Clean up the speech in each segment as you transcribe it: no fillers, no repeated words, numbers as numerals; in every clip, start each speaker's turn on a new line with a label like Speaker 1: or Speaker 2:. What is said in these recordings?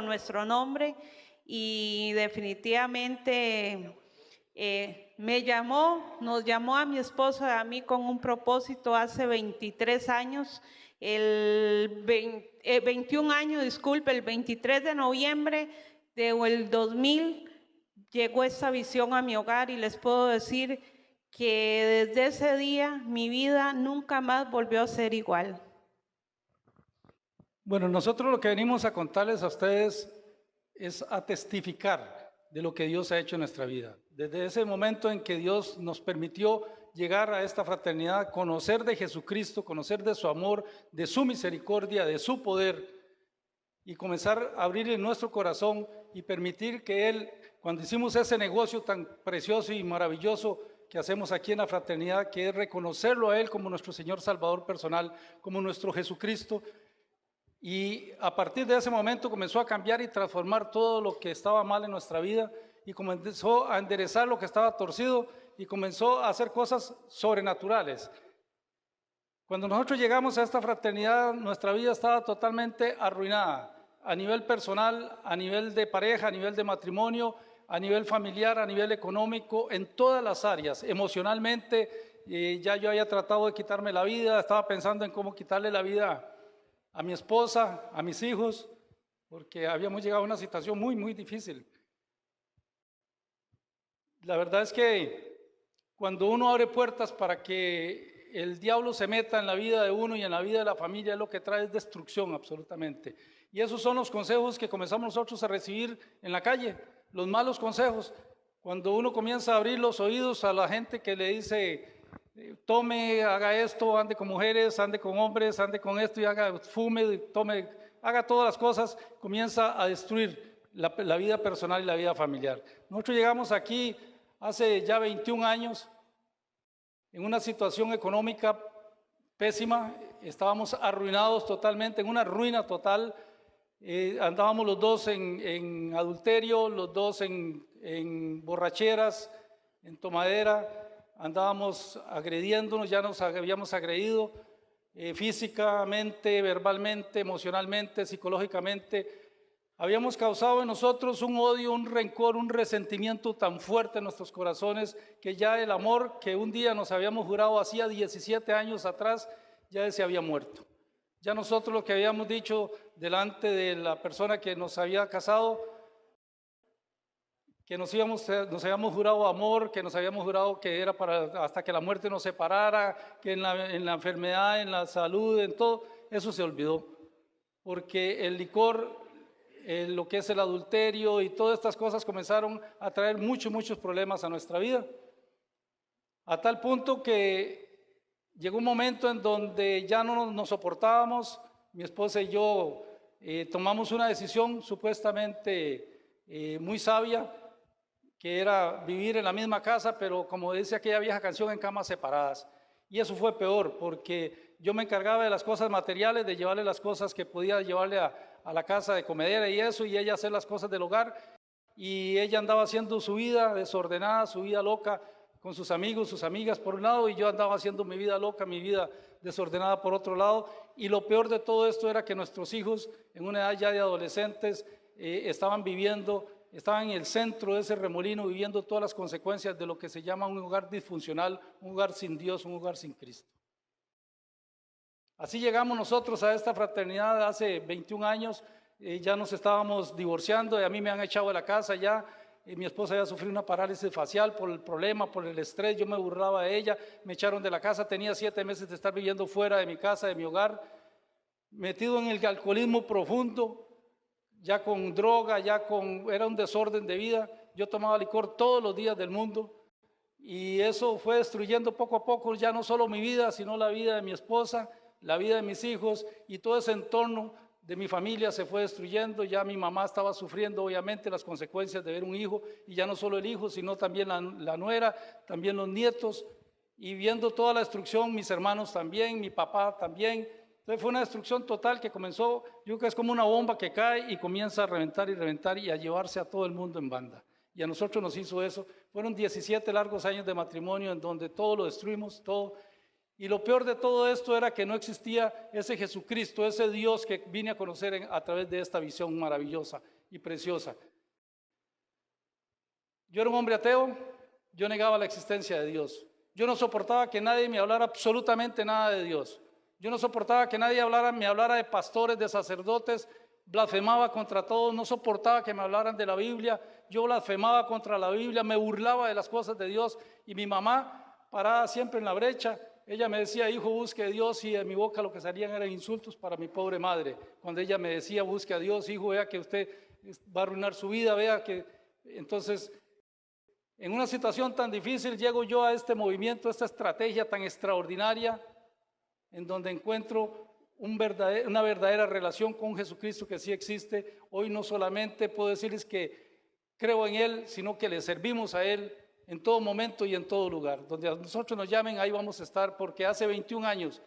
Speaker 1: por nuestro nombre y definitivamente nos llamó a mi esposo y a mí con un propósito hace 23 años, 21 años, disculpe, el 23 de noviembre del 2000 llegó esta visión a mi hogar y les puedo decir que desde ese día mi vida nunca más volvió a ser igual.
Speaker 2: Bueno, nosotros lo que venimos a contarles a ustedes es a testificar de lo que Dios ha hecho en nuestra vida. Desde ese momento en que Dios nos permitió llegar a esta fraternidad, conocer de Jesucristo, conocer de su amor, de su misericordia, de su poder, y comenzar a abrirle nuestro corazón y permitir que Él, cuando hicimos ese negocio tan precioso y maravilloso que hacemos aquí en la fraternidad, que es reconocerlo a Él como nuestro Señor Salvador personal, como nuestro Jesucristo, y a partir de ese momento comenzó a cambiar y transformar todo lo que estaba mal en nuestra vida y comenzó a enderezar lo que estaba torcido y comenzó a hacer cosas sobrenaturales. Cuando nosotros llegamos a esta fraternidad, nuestra vida estaba totalmente arruinada a nivel personal, a nivel de pareja, a nivel de matrimonio, a nivel familiar, a nivel económico, en todas las áreas. Emocionalmente, ya yo había tratado de quitarme la vida, estaba pensando en cómo quitarle la vida a mi esposa, a mis hijos, porque habíamos llegado a una situación muy, muy difícil. La verdad es que cuando uno abre puertas para que el diablo se meta en la vida de uno y en la vida de la familia, lo que trae es destrucción absolutamente. Y esos son los consejos que comenzamos nosotros a recibir en la calle, los malos consejos. Cuando uno comienza a abrir los oídos a la gente que le dice, tome, haga esto, ande con mujeres, ande con hombres, ande con esto y haga, fume, tome, haga todas las cosas, comienza a destruir la vida personal y la vida familiar. Nosotros llegamos aquí hace ya 21 años en una situación económica pésima, estábamos arruinados totalmente, en una ruina total. Andábamos los dos en adulterio, los dos en borracheras, en tomadera, andábamos agrediéndonos, ya nos habíamos agredido físicamente, verbalmente, emocionalmente, psicológicamente. Habíamos causado en nosotros un odio, un rencor, un resentimiento tan fuerte en nuestros corazones que ya el amor que un día nos habíamos jurado hacía 17 años atrás, ya se había muerto. Ya nosotros lo que habíamos dicho delante de la persona que nos había casado, que nos habíamos jurado amor, que nos habíamos jurado que era para hasta que la muerte nos separara, que en la enfermedad, en la salud, en todo, eso se olvidó. Porque el licor, lo que es el adulterio y todas estas cosas comenzaron a traer muchos problemas a nuestra vida. A tal punto que llegó un momento en donde ya no nos soportábamos, mi esposa y yo tomamos una decisión supuestamente muy sabia, que era vivir en la misma casa, pero como dice aquella vieja canción, en camas separadas. Y eso fue peor, porque yo me encargaba de las cosas materiales, de llevarle las cosas que podía llevarle a la casa de comedera y eso, y ella hacer las cosas del hogar, y ella andaba haciendo su vida desordenada, su vida loca, con sus amigos, sus amigas por un lado, y yo andaba haciendo mi vida loca, mi vida desordenada por otro lado, y lo peor de todo esto era que nuestros hijos, en una edad ya de adolescentes, estaban en el centro de ese remolino, viviendo todas las consecuencias de lo que se llama un hogar disfuncional, un hogar sin Dios, un hogar sin Cristo. Así llegamos nosotros a esta fraternidad hace 21 años, ya nos estábamos divorciando, y a mí me han echado de la casa ya, mi esposa había sufrido una parálisis facial por el problema, por el estrés, yo me burlaba de ella, me echaron de la casa, tenía 7 meses de estar viviendo fuera de mi casa, de mi hogar, metido en el alcoholismo profundo, ya con droga, era un desorden de vida. Yo tomaba licor todos los días del mundo y eso fue destruyendo poco a poco ya no solo mi vida, sino la vida de mi esposa, la vida de mis hijos, y todo ese entorno de mi familia se fue destruyendo. Ya mi mamá estaba sufriendo obviamente las consecuencias de ver un hijo, y ya no solo el hijo, sino también la nuera, también los nietos, y viendo toda la destrucción, mis hermanos también, mi papá también. Entonces fue una destrucción total que comenzó, yo creo que es como una bomba que cae y comienza a reventar y reventar y a llevarse a todo el mundo en banda. Y a nosotros nos hizo eso. Fueron 17 largos años de matrimonio en donde todo lo destruimos, todo. Y lo peor de todo esto era que no existía ese Jesucristo, ese Dios que vine a conocer a través de esta visión maravillosa y preciosa. Yo era un hombre ateo, yo negaba la existencia de Dios. Yo no soportaba que nadie me hablara absolutamente nada de Dios. Yo no soportaba que nadie me hablara de pastores, de sacerdotes, blasfemaba contra todos, no soportaba que me hablaran de la Biblia, yo blasfemaba contra la Biblia, me burlaba de las cosas de Dios, y mi mamá, parada siempre en la brecha, ella me decía: hijo, busque a Dios, y de mi boca lo que salían eran insultos para mi pobre madre. Cuando ella me decía: busque a Dios, hijo, vea que usted va a arruinar su vida, vea que... Entonces, en una situación tan difícil, llego yo a este movimiento, a esta estrategia tan extraordinaria, en donde encuentro una verdadera relación con Jesucristo que sí existe. Hoy no solamente puedo decirles que creo en Él, sino que le servimos a Él en todo momento y en todo lugar. Donde a nosotros nos llamen, ahí vamos a estar, porque hace 21 años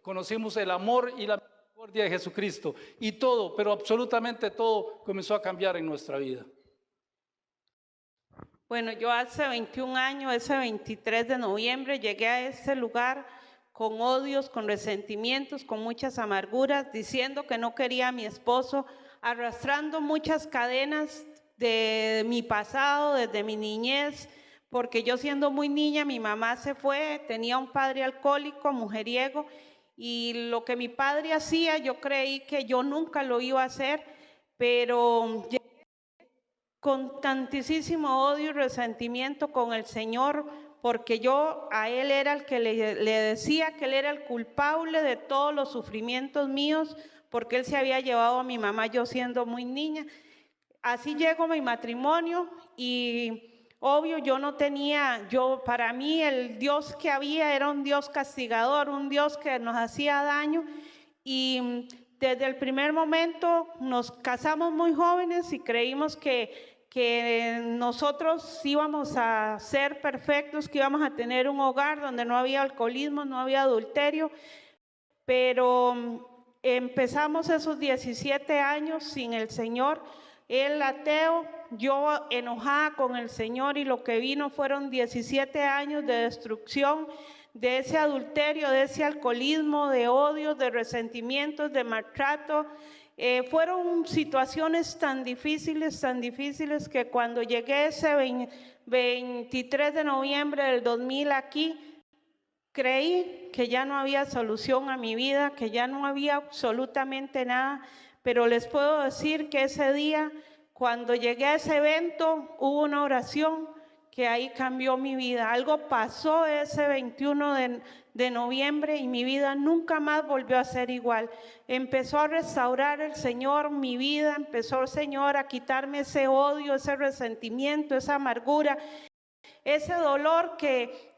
Speaker 2: conocimos el amor y la misericordia de Jesucristo, y todo, pero absolutamente todo, comenzó a cambiar en nuestra vida.
Speaker 1: Bueno, yo hace 21 años, ese 23 de noviembre, llegué a este lugar con odios, con resentimientos, con muchas amarguras, diciendo que no quería a mi esposo, arrastrando muchas cadenas de mi pasado, desde mi niñez, porque yo siendo muy niña, mi mamá se fue, tenía un padre alcohólico, mujeriego, y lo que mi padre hacía, yo creí que yo nunca lo iba a hacer, pero con tantísimo odio y resentimiento con el Señor, porque yo a Él era el que le decía que Él era el culpable de todos los sufrimientos míos, porque Él se había llevado a mi mamá yo siendo muy niña. Así llegó mi matrimonio y obvio yo no tenía, para mí el Dios que había era un Dios castigador, un Dios que nos hacía daño, y desde el primer momento nos casamos muy jóvenes y creímos que nosotros íbamos a ser perfectos, que íbamos a tener un hogar donde no había alcoholismo, no había adulterio, pero empezamos esos 17 años sin el Señor, él ateo, yo enojada con el Señor, y lo que vino fueron 17 años de destrucción, de ese adulterio, de ese alcoholismo, de odio, de resentimientos, de maltrato. Fueron situaciones tan difíciles que cuando llegué ese 23 de noviembre del 2000 aquí, creí que ya no había solución a mi vida, que ya no había absolutamente nada, pero les puedo decir que ese día, cuando llegué a ese evento, hubo una oración que ahí cambió mi vida. Algo pasó ese 21 de noviembre y mi vida nunca más volvió a ser igual. Empezó a restaurar el Señor mi vida, empezó el Señor a quitarme ese odio, ese resentimiento, esa amargura, ese dolor,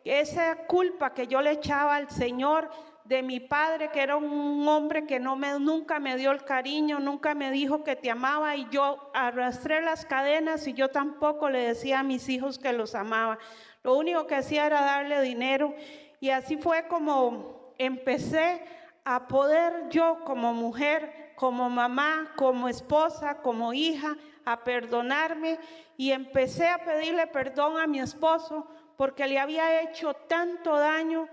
Speaker 1: esa culpa que yo le echaba al Señor de mi padre, que era un hombre que nunca me dio el cariño, nunca me dijo que te amaba, y yo arrastré las cadenas y yo tampoco le decía a mis hijos que los amaba. Lo único que hacía era darle dinero, y así fue como empecé a poder yo como mujer, como mamá, como esposa, como hija, a perdonarme, y empecé a pedirle perdón a mi esposo porque le había hecho tanto daño.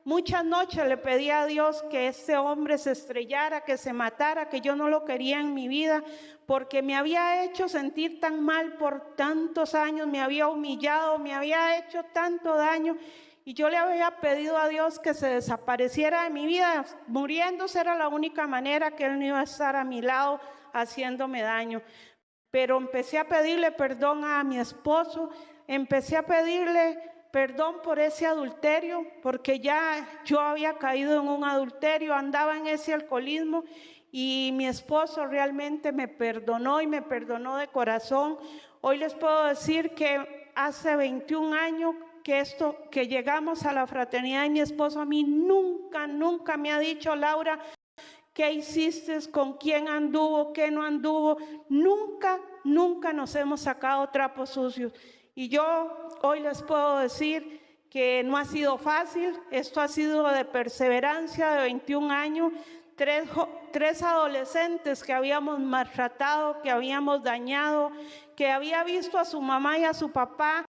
Speaker 1: Muchas noches le pedí a Dios que ese hombre se estrellara, que se matara, que yo no lo quería en mi vida, porque me había hecho sentir tan mal por tantos años, me había humillado, me había hecho tanto daño, y yo le había pedido a Dios que se desapareciera de mi vida. Muriéndose era la única manera, que Él no iba a estar a mi lado haciéndome daño. Pero empecé a pedirle perdón a mi esposo, empecé a pedirle perdón por ese adulterio, porque ya yo había caído en un adulterio, andaba en ese alcoholismo, y mi esposo realmente me perdonó, y me perdonó de corazón. Hoy les puedo decir que hace 21 años que llegamos a la fraternidad, y mi esposo a mí nunca me ha dicho: Laura, ¿qué hiciste? ¿Con quién anduvo? ¿Qué no anduvo? Nunca nos hemos sacado trapos sucios. Y yo hoy les puedo decir que no ha sido fácil. Esto ha sido de perseverancia, de 21 años. Tres adolescentes que habíamos maltratado, que habíamos dañado, que había visto a su mamá y a su papá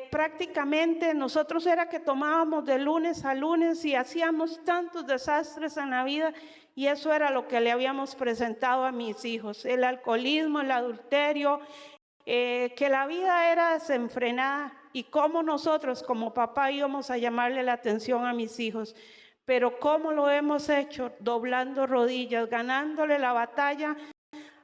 Speaker 1: prácticamente nosotros era que tomábamos de lunes a lunes y hacíamos tantos desastres en la vida, y eso era lo que le habíamos presentado a mis hijos: el alcoholismo, el adulterio, que la vida era desenfrenada, y cómo nosotros como papá íbamos a llamarle la atención a mis hijos. Pero cómo lo hemos hecho, doblando rodillas, ganándole la batalla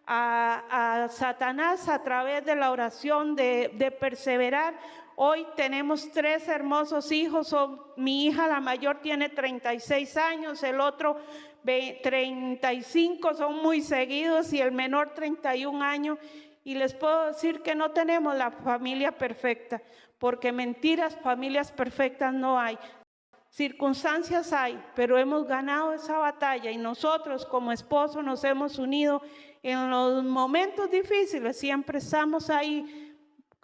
Speaker 1: a Satanás a través de la oración, de perseverar. Hoy tenemos 3 hermosos hijos. Mi hija, la mayor, tiene 36 años, el otro 35, son muy seguidos, y el menor 31 años. Y les puedo decir que no tenemos la familia perfecta, porque mentiras, familias perfectas no hay. Circunstancias hay, pero hemos ganado esa batalla, y nosotros como esposos nos hemos unido en los momentos difíciles. Siempre estamos ahí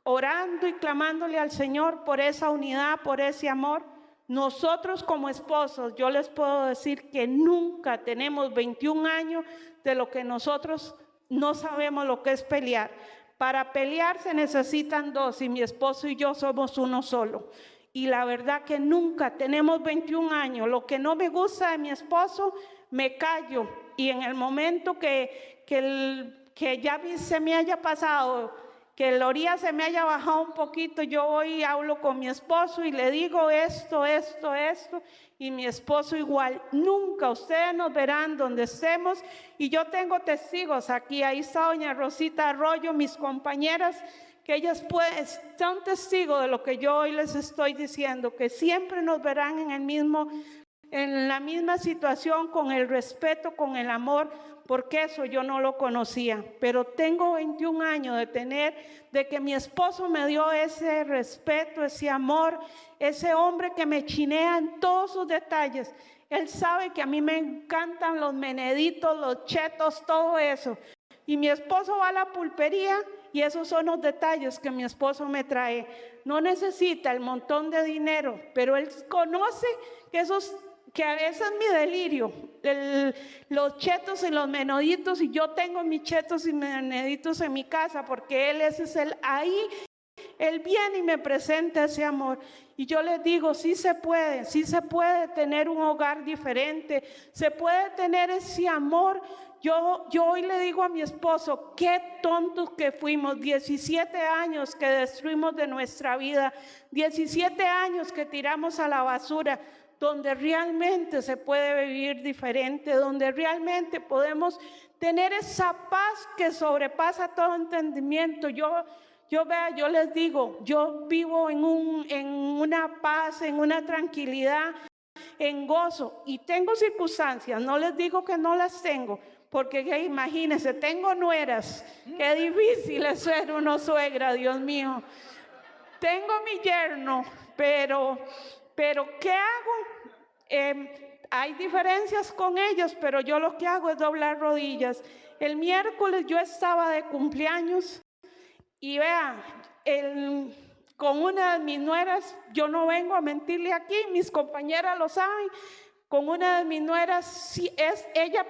Speaker 1: orando y clamándole al Señor por esa unidad, por ese amor. Nosotros como esposos, yo les puedo decir que nunca tenemos 21 años de lo que nosotros no sabemos lo que es pelear. Para pelear se necesitan 2, y mi esposo y yo somos uno solo. Y la verdad que nunca tenemos 21 años. Lo que no me gusta de mi esposo, me callo. Y en el momento que ya se me haya pasado, que la orilla se me haya bajado un poquito, yo voy y hablo con mi esposo y le digo esto, y mi esposo igual. Nunca, ustedes nos verán donde estemos, y yo tengo testigos aquí. Ahí está doña Rosita Arroyo, mis compañeras, que ellas son testigos de lo que yo hoy les estoy diciendo, que siempre nos verán en la misma situación, con el respeto, con el amor, porque eso yo no lo conocía. Pero tengo 21 años de que mi esposo me dio ese respeto, ese amor, ese hombre que me chinea en todos sus detalles. Él sabe que a mí me encantan los meneditos, los chetos, todo eso. Y mi esposo va a la pulpería, y esos son los detalles que mi esposo me trae. No necesita el montón de dinero, pero él conoce que a veces mi delirio, los chetos y los meneditos, y yo tengo mis chetos y meneditos en mi casa, porque ahí él viene y me presenta ese amor. Y yo les digo, sí se puede tener un hogar diferente, se puede tener ese amor. Yo hoy le digo a mi esposo, qué tontos que fuimos, 17 años que destruimos de nuestra vida, 17 años que tiramos a la basura, donde realmente se puede vivir diferente, donde realmente podemos tener esa paz que sobrepasa todo entendimiento. Yo les digo, yo vivo en una paz, en una tranquilidad, en gozo, y tengo circunstancias, no les digo que no las tengo, porque imagínense, tengo nueras, qué difícil es ser una suegra, Dios mío. Tengo mi yerno, pero ¿qué hago? Hay diferencias con ellos, pero yo lo que hago es doblar rodillas. El miércoles yo estaba de cumpleaños, y vean, con una de mis nueras, yo no vengo a mentirle aquí, mis compañeras lo saben, con una de mis nueras, ella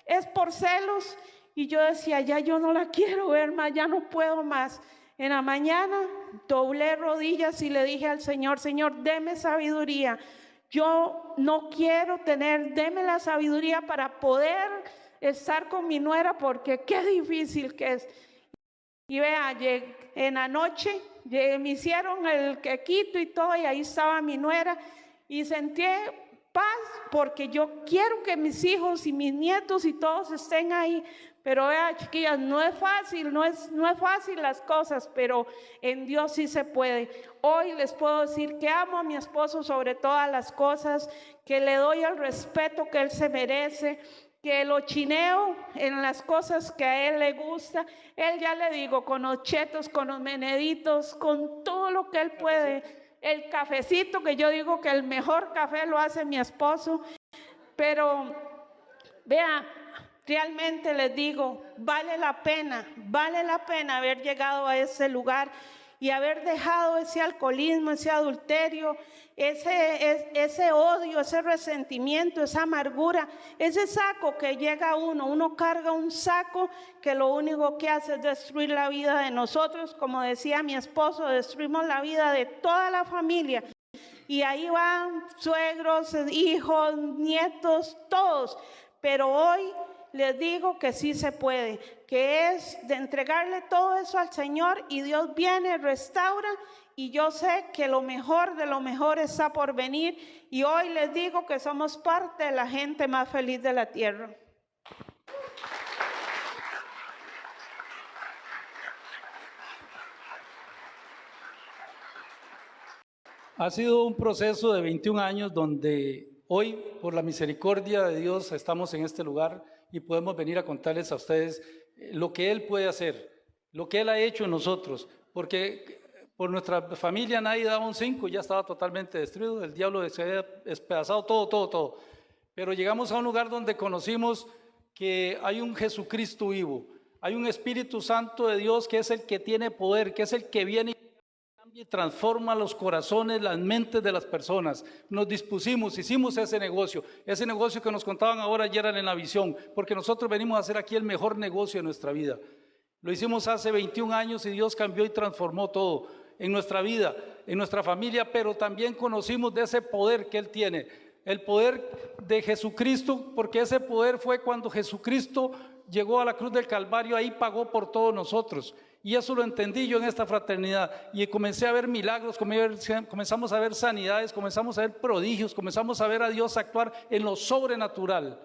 Speaker 1: es por celos, y yo decía, ya yo no la quiero ver más, ya no puedo más. En la mañana doblé rodillas y le dije al Señor, Señor, deme sabiduría. Yo no quiero deme la sabiduría para poder estar con mi nuera, porque qué difícil que es. Y vea, en la noche me hicieron el quequito y todo, y ahí estaba mi nuera, y sentí paz, porque yo quiero que mis hijos y mis nietos y todos estén ahí. Pero vea, chiquillas, no es fácil, no es fácil las cosas, pero en Dios sí se puede. Hoy les puedo decir que amo a mi esposo sobre todas las cosas, que le doy el respeto que él se merece, que lo chineo en las cosas que a él le gusta. Él, ya le digo, con los chetos, con los meneditos, con todo lo que él puede. El cafecito, que yo digo que el mejor café lo hace mi esposo. Pero vea, realmente les digo, vale la pena haber llegado a ese lugar. y haber dejado ese alcoholismo, ese adulterio, ese odio, ese resentimiento, esa amargura, ese saco que llega a uno carga un saco que lo único que hace es destruir la vida de nosotros. Como decía mi esposo, destruimos la vida de toda la familia. Y ahí van suegros, hijos, nietos, todos. Pero hoy les digo que sí se puede, que es de entregarle todo eso al Señor y Dios viene, restaura, y yo sé que lo mejor de lo mejor está por venir, y hoy les digo que somos parte de la gente más feliz de la tierra.
Speaker 2: Ha sido un proceso de 21 años donde hoy, por la misericordia de Dios, estamos en este lugar y podemos venir a contarles a ustedes lo que Él puede hacer, lo que Él ha hecho en nosotros, porque por nuestra familia nadie daba un 5, ya estaba totalmente destruido, el diablo se había despedazado todo. Pero llegamos a un lugar donde conocimos que hay un Jesucristo vivo, hay un Espíritu Santo de Dios que es el que tiene poder, que es el que viene y transforma los corazones, las mentes de las personas. Nos dispusimos, hicimos ese negocio que nos contaban ahora ayer en la visión, porque nosotros venimos a hacer aquí el mejor negocio de nuestra vida. Lo hicimos hace 21 años y Dios cambió y transformó todo en nuestra vida, en nuestra familia, pero también conocimos de ese poder que Él tiene, el poder de Jesucristo, porque ese poder fue cuando Jesucristo llegó a la cruz del Calvario, ahí pagó por todos nosotros. Y eso lo entendí yo en esta fraternidad y comencé a ver milagros, comenzamos a ver sanidades, comenzamos a ver prodigios, comenzamos a ver a Dios actuar en lo sobrenatural.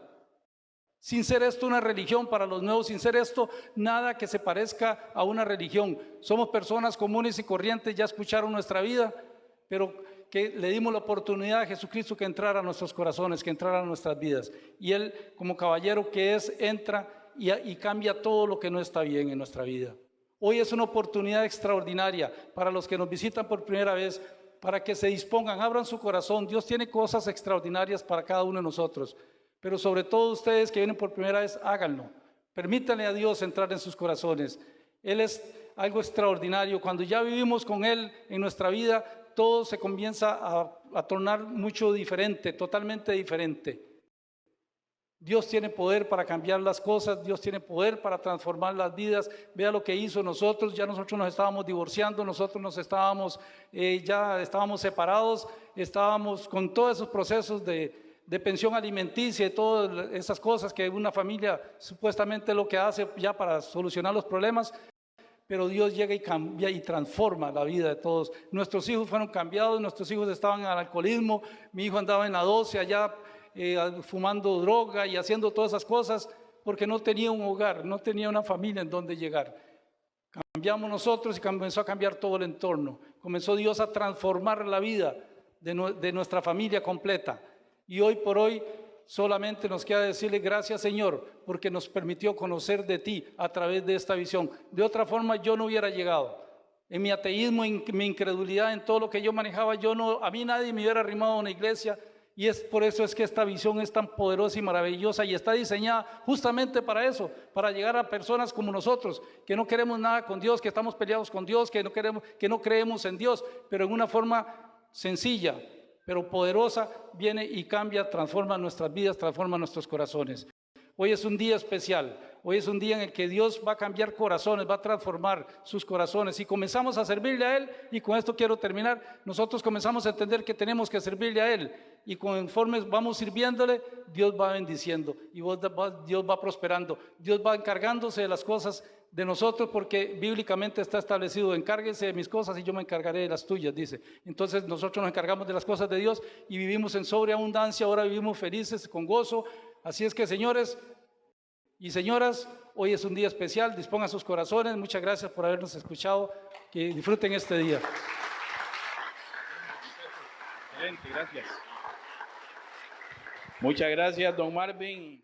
Speaker 2: Sin ser esto una religión para los nuevos, sin ser esto nada que se parezca a una religión. Somos personas comunes y corrientes, ya escucharon nuestra vida, pero que le dimos la oportunidad a Jesucristo que entrara a nuestros corazones, que entrara a nuestras vidas. Y Él, como caballero que es, entra y cambia todo lo que no está bien en nuestra vida. Hoy es una oportunidad extraordinaria para los que nos visitan por primera vez, para que se dispongan, abran su corazón. Dios tiene cosas extraordinarias para cada uno de nosotros, pero sobre todo ustedes que vienen por primera vez, háganlo. Permítanle a Dios entrar en sus corazones. Él es algo extraordinario. Cuando ya vivimos con Él en nuestra vida, todo se comienza a tornar mucho diferente, totalmente diferente. Dios tiene poder para cambiar las cosas, Dios tiene poder para transformar las vidas. Vea lo que hizo nosotros, ya nosotros nos estábamos divorciando, nosotros nos estábamos, ya estábamos separados, estábamos con todos esos procesos de pensión alimenticia y todas esas cosas que una familia supuestamente lo que hace ya para solucionar los problemas. Pero Dios llega y cambia y transforma la vida de todos. Nuestros hijos fueron cambiados, nuestros hijos estaban en el alcoholismo, mi hijo andaba en la 12 allá, fumando droga y haciendo todas esas cosas porque no tenía un hogar, no tenía una familia en donde llegar. Cambiamos nosotros y comenzó a cambiar todo el entorno. Comenzó Dios a transformar la vida de nuestra familia completa. Y hoy por hoy solamente nos queda decirle gracias, Señor, porque nos permitió conocer de ti a través de esta visión. De otra forma yo no hubiera llegado. En mi ateísmo, en mi incredulidad, en todo lo que yo manejaba, a mí nadie me hubiera arrimado a una iglesia. Y es por eso es que esta visión es tan poderosa y maravillosa y está diseñada justamente para eso, para llegar a personas como nosotros, que no queremos nada con Dios, que estamos peleados con Dios, que no creemos en Dios, pero en una forma sencilla, pero poderosa, viene y cambia, transforma nuestras vidas, transforma nuestros corazones. Hoy es un día especial, hoy es un día en el que Dios va a cambiar corazones, va a transformar sus corazones y comenzamos a servirle a Él. Y con esto quiero terminar. Nosotros comenzamos a entender que tenemos que servirle a Él y conforme vamos sirviéndole, Dios va bendiciendo y Dios va prosperando, Dios va encargándose de las cosas de nosotros, porque bíblicamente está establecido: encárguese de mis cosas y yo me encargaré de las tuyas, dice. Entonces nosotros nos encargamos de las cosas de Dios y vivimos en sobreabundancia, ahora vivimos felices, con gozo. Así es que, señores y señoras, hoy es un día especial, dispongan sus corazones. Muchas gracias por habernos escuchado, que disfruten este día.
Speaker 3: Excelente, gracias. Muchas gracias, don Marvin.